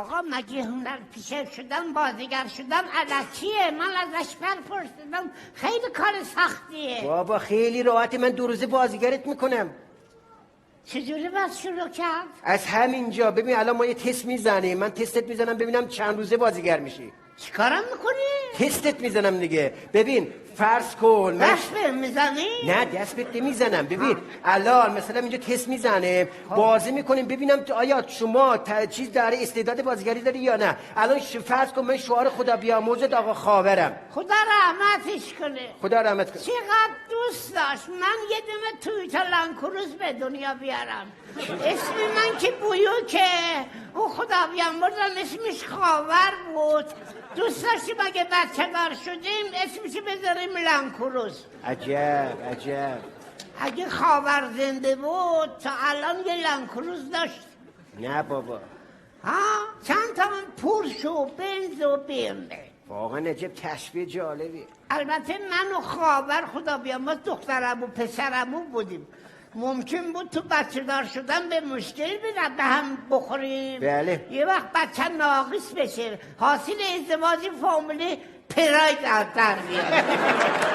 آقا مگه هنر پیشه شدن بازیگر شدن علکیه؟ من ازش پرسیدم خیلی کار سختیه. بابا خیلی راحته، من 2 روزه بازیگرت میکنم. چجوری بس شروع کرد؟ از همینجا ببین الان ما یه تست میزنیم، من تستت میزنم ببینم چند روزه بازیگر میشی. چیکارم میکنی؟ تستت میزنم دیگه. ببین فرض کن دست بهم میزنی؟ نه دست بهت نمیزنم. ببین الان مثلا اینجا تست میزنه، بازی میکنیم ببینم آیا شما چیز داره، استعداد بازیگری داری یا نه. الان فرض کن من شعار خدا بیامرزت آقا خاورم. خدا رحمتش کنه. خدا رحمت کنه. چقدر دوست داشت من یه دونه تویوتا لانکروز به دنیا بیارم. اسم من که بویوکه، او خدا بیامرزن اسمش خاور بود. دوست داشتیم اگه بچه دار شدیم اسمش بذاریم لانکروز. عجب. اگه خاور زنده بود تا الان یه لانکروز داشت. نه بابا. ها؟ چند تا من پورش و بنز و بیمه. واقعا عجب تشبیه جالبی. البته من و خاور خدا بیامرز دخترم و پسرمو بودیم. ممکن بود تو بچه دار شدن به مشکل به هم بخوریم. بله. یه وقت بچه ناقص بشه، حاصل ازدواج فامیلی پراید در بیاد.